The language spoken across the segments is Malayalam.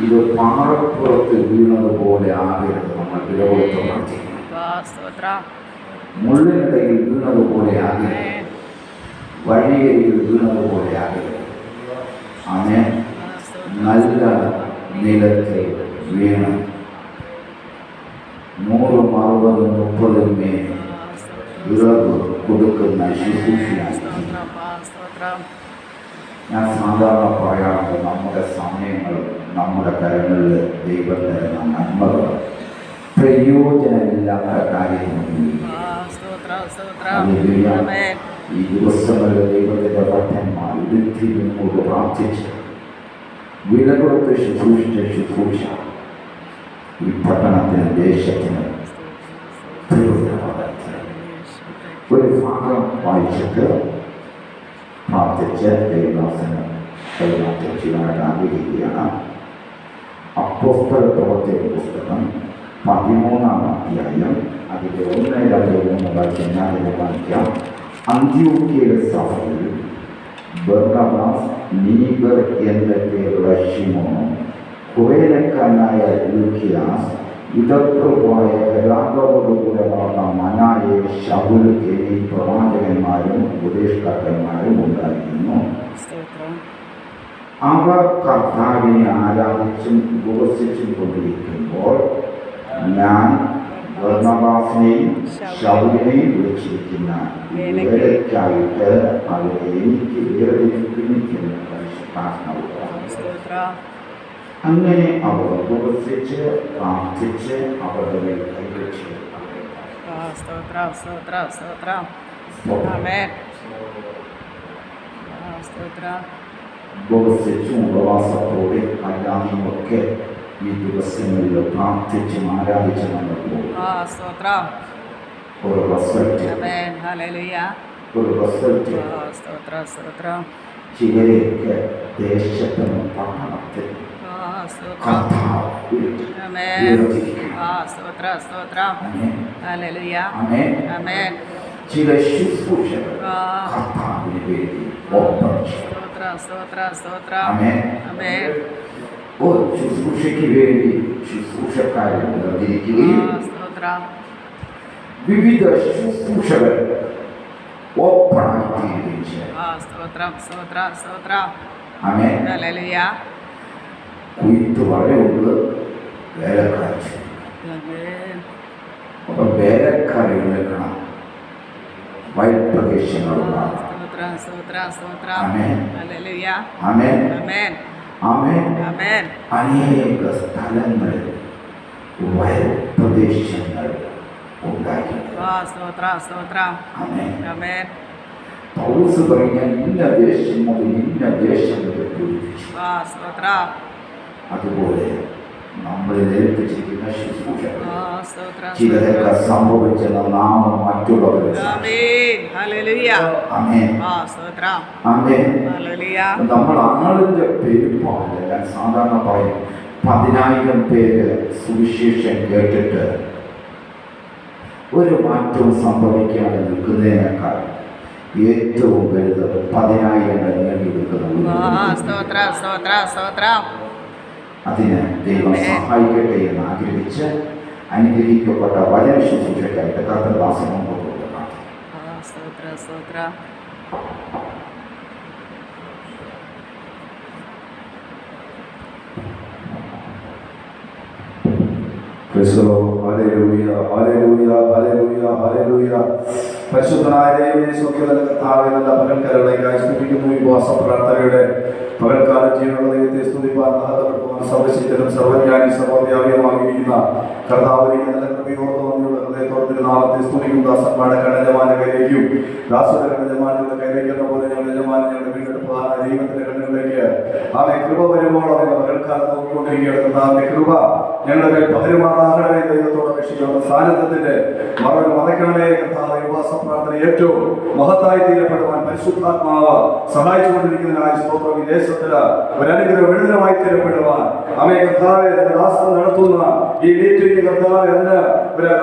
ഇത് പാറപ്പുറത്ത് വീണതുപോലെ ആകരുത്. നമ്മൾ വിലകൊടുത്ത് പ്രാർത്ഥിക്കണം. മുള്ളിനിടയിൽ വീണതുപോലെ ആകരുത്. വഴിയരികിൽ വീണതുപോലെ ആകരുത്. അങ്ങനെ നല്ല നിലത്ത് വീണ് 100, 60, 30 വിളവ് കൊടുക്കുന്ന ശുശ്രൂഷയാണ്. ഞാൻ സാധാരണ പറയാറുണ്ട്, നമ്മുടെ സമയങ്ങൾ നമ്മുടെ കരങ്ങളിൽ ദൈവം തരുന്ന നന്മകൾ പ്രയോജനമില്ലാത്ത കാര്യങ്ങളൊന്നും ഈ ദിവസങ്ങളിൽ ദൈവത്തിൻ്റെ ഭക്തന്മാർ ഇരുത്തി നിന്നോട് പ്രാർത്ഥിച്ച് വില കൊടുത്ത് ശുശ്രൂഷ ഈ പട്ടണത്തിന് ദേശത്തിന് ഒരു ഭാഗം വായിച്ചിട്ട് പ്രാർത്ഥിച്ച് ദൈവദാസന് കൈമാറ്റം ചെയ്യാനായിട്ട് ആഗ്രഹിക്കുകയാണ്. അപ്പോസ്തല പ്രവർത്തിയുടെ പുസ്തകം 13-ാം അധ്യായം അതിൻ്റെ 1, 2, 3 വാക്യം ഞാൻ വായിക്കാം. അന്ത്യോക്യയിലെ സഭയിൽ ബർന്നബാസ്, നീഗർ എന്ന പേരുള്ള ശിമോനും കുറേനക്കാരനായ ലൂക്കിയാസ്, ഇടപ്രഭുവായ ഹെരോദോടുകൂടെ വളർന്ന മനായെ, ശൗൽ എന്നീ പ്രവാചകന്മാരും ഉപദേഷ്ടാക്കന്മാരും ഉണ്ടായിരുന്നു. അവർ കർത്താവിനെ ആരാധിച്ചും ഉപവസിച്ചും കൊണ്ടിരിക്കുമ്പോൾ ഞാൻ ബർന്നബാസിനെയും ശൗലിനെയും വിളിച്ചിരിക്കുന്ന ഇവരേക്കായിട്ട് അവരെ എനിക്ക് വേർതിരിക്കുന്ന പരിശുദ്ധാത്മാവ്. അങ്ങനെ അവർ ഉപവസിച്ച് പ്രാർത്ഥിച്ച് അവരുടെ മേൽ കൈവച്ചു. ഉപവസിച്ചും ഉപവാസത്തോടെ അല്ലാതെയൊക്കെ ഈ ദിവസങ്ങളിൽ പ്രാർത്ഥിച്ചും ആരാധിച്ചും നമ്മൾ പോകും. ഒരു റിസൾട്ട് ചിലരെയൊക്കെ ദേശത്തിനും പട്ടണത്തിനും ചില ശുശ്രൂഷകൾ കർത്താവിന് വേണ്ടി ശുശ്രൂഷയ്ക്ക് വേണ്ടി ശുശ്രൂഷക്കാരെ വേർതിരിക്കുകയും വിവിധ ശുശ്രൂഷകൾ ഓപ്പണായി തീരുകയും ചെയ്യും. കുയിത്ത് വരെയുണ്ട് വേലക്കാരി. അപ്പൊ വേലക്കാരെ എടുക്കണം. വയൽ പ്രദേശങ്ങളുണ്ടാകും. അനേക സ്ഥലങ്ങളിൽ വയൽ പ്രദേശങ്ങൾ ഉണ്ടായിട്ടുണ്ട്. പൗലോസ് പറഞ്ഞാൽ ഇന്ന ദേശം മുതൽ ഇന്ന ദേശം വരെ പൂരിപ്പിച്ചു. അതുപോലെ നമ്മളിൽ ഏൽപ്പിച്ചിരിക്കുന്ന ശുശ്രൂഷ ചിലതൊക്കെ സംഭവിച്ചെന്ന നാമം മറ്റുള്ളവരെ നമ്മൾ ആളിന്റെ പെരുപ്പാണ്. ഞാൻ സാധാരണ പറയും, 10,000 പേര് സുവിശേഷം കേട്ടിട്ട് ഒരു മാറ്റവും സംഭവിക്കാതെ നിൽക്കുന്നതിനേക്കാൾ ഏറ്റവും വലുത് 10,000 നേടി നിൽക്കുന്നത്. അതിന് ദൈവം സഹായിക്കട്ടെ എന്ന് ആഗ്രഹിച്ച് അനുഗ്രഹിക്കപ്പെട്ട വചന ശുശ്രൂഷയ്ക്കായിട്ട് കർത്തദാസനെ കൊണ്ടുകൊടുക്കണം. പരിശുദ്ധനായ ദൈവമേ, സ്വകീയതയുടെ കർത്താവേ, നല്ല പകൽക്കാലങ്ങളായി സ്തുതിക്കുന്നു. ഈ ഉപവാസ പ്രാർത്ഥനയുടെ പകൽക്കാല ജീവനുള്ള ദൈവത്തെ സ്തുതിപ്പാൻ, മഹത്വപ്പെടുത്തുവാൻ സർവശക്തനും സർവജ്ഞാനി സർവ്വവ്യാപിയുമായിരിക്കുന്ന കർത്താവിനെ നല്ല കൃപയോർത്ത് വന്നിയുള്ള ഹൃദയത്തോടെ നാളത്തെ സ്തുതിക്കും. ദാസന്മാരുടെ കണ്ണജമാന്റെ കൈവയ്ക്കും ദാസയുടെ കണ്ണജമാനുടെ കൈവയ്ക്കുന്ന പോലെ ഞങ്ങളുടെ യജമാനെ ഞങ്ങളുടെ വീണ്ടെടുപ്പാൻ ദൈവത്തിന്റെ കണ്ണുകളിലേക്ക് അവയെ കൃപ വരുമ്പോഴോ എന്ന പകൽക്കാലം നോക്കിക്കൊണ്ടിരിക്കുകയാണ്. അവന്റെ കൃപ ഞങ്ങളുടെ മേൽ പകരുമാറാകണമേ. ദൈവത്തോട് അപേക്ഷിക്കുന്ന സാന്നിധ്യത്തിന്റെ മറവിൽ മറയ്ക്കണമേ. കർത്താവ് ഉപവാസ പ്രാർത്ഥന ഏറ്റവും മഹത്തായി തീരപ്പെടുവാൻ പരിശുദ്ധാത്മാവ് സഹായിച്ചുകൊണ്ടിരിക്കുന്നതിനായി സ്തോത്രം. ഈ ദേശത്തിന് ഒരനുഗ്രഹം വിടുതലമായി തീരപ്പെടുവാൻ അവയെ കർത്താവെ ദാസൻ നടത്തുന്ന ഈ മീറ്റിംഗ് കർത്താവ് എന്ന്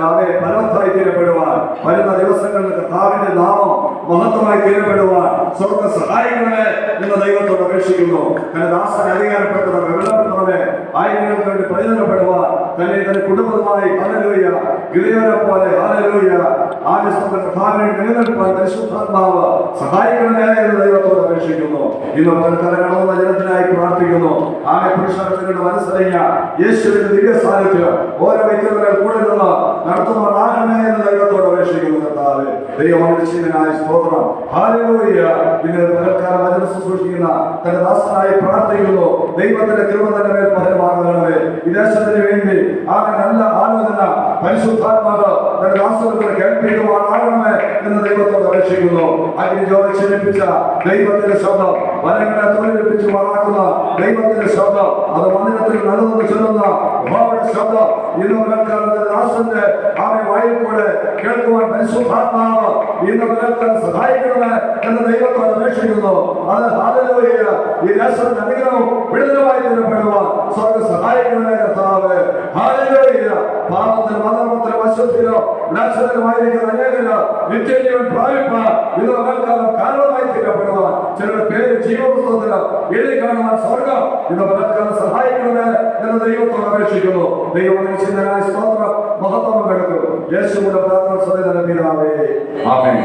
അവയെ ഫലവത്തായി തീരപ്പെടുവാൻ വരുന്ന ദിവസങ്ങളിൽ കർത്താവിന്റെ നാമം മഹത്വമായി തീരപ്പെടുവാൻ സ്വർഗ്ഗ സഹായിക്കണമേ എന്ന് ദൈവത്തോട് അപേക്ഷിക്കുന്നു. ദാസൻ അധികാരപ്പെട്ടത് തന്നെ കുടുംബമായി ഹല്ലേലൂയ ഗിദെയോനെ പോലെ ഹല്ലേലൂയ നിലനിൽപ്പാൻ പരിശുദ്ധാത്മാവ് സഹായിക്കണമേ എന്ന് ദൈവത്തോട് അപേക്ഷിക്കുന്നു. ഇന്ന് കടകടന്ന ജനത്തിനായി പ്രാർത്ഥിക്കുന്നു. ആമേ പുരുഷാർത്ഥങ്ങളുടെ മനസ്സറിഞ്ഞ യേശുവിന്റെ ദിവ്യ സാന്നിധ്യം ഓരോ വ്യക്തികളെ കൂടെ നിന്ന് നടത്തുന്നവരാകണമേ എന്ന് ദൈവത്തോട് അപേക്ഷിക്കുന്നു. കർത്താവേ ദൈവമനുഷ്യനായ സ്തോത്രം ഹല്ലേലൂയ. ഇന്ന് പകൽക്കാലം വചനം ശുശ്രൂഷിക്കുന്ന തന്റെ ദാസനായി പ്രാർത്ഥിക്കുന്നു. ദൈവത്തിന്റെ കൃപ തന്നെ മേൽ പകരമാകണമേ. ഈ ദേശത്തിന് വേണ്ടി ആകെ നല്ല ആലോചന പരിശുദ്ധാത്മാവ് തന്റെ ദാസനോട് കേൾപ്പിക്കുവാനാകണമേ എന്ന് ദൈവത്തോട് അപേക്ഷിക്കുന്നു. അഗ്നി ജ്വാല ക്ഷണിപ്പിച്ച ദൈവത്തിന്റെ ശബ്ദം, വനങ്ങളെ തൊഴിലെടുപ്പിച്ച് വളർത്തുന്ന ദൈവത്തിന്റെ ശബ്ദം, അത് മന്ദിരത്തിൽ നല്ലതെന്ന് ചൊല്ലുന്ന ശബ്ദം ഇന്ന് പകൽക്കാലത്തെ ദാസന്റെ ആമേ വായിൽ കൂടെ കേൾക്കുവാൻ പരിശുദ്ധാത്മാവ് ഇന്ന് പകൽക്കാലം സഹായിക്കണമേ എന്ന് ദൈവത്തോട് അപേക്ഷിക്കുന്നു. അത് ഹല്ലേലൂയ. ഈ ദേശത്തിന്റെ അനുഗ്രഹവും വിടുതലുമായി തരപ്പെടുവാൻ സ്വർഗ്ഗ സഹായിക്കണമേ കർത്താവേ. ഹല്ലേലൂയ. പാപത്തിലും അധർമ്മത്തിലും അശുദ്ധിയിലും വിനാശത്തിലുമായിരിക്കുന്ന അനേകര് നിത്യജീവൻ പ്രാപിപ്പാൻ ഇന്ന് പകൽക്കാലം കാരണമായി തീരപ്പെടുവാൻ ചിലരുടെ പേര് ജീവപുസ്തകത്തിൽ എഴുതി കാണുവാൻ സ്വർഗ്ഗം ഇന്ന് പകൽക്കാലം സഹായിക്കണമേ എന്ന് ദൈവത്തോട് അപേക്ഷിക്കുന്നു. ദൈവമനുഷ്യനായ സ്തോത്രം മഹത്വം കിടക്കും. യേശുവിന്റെ പ്രാർത്ഥന സദൈവ പിതാവേ ആമേൻ.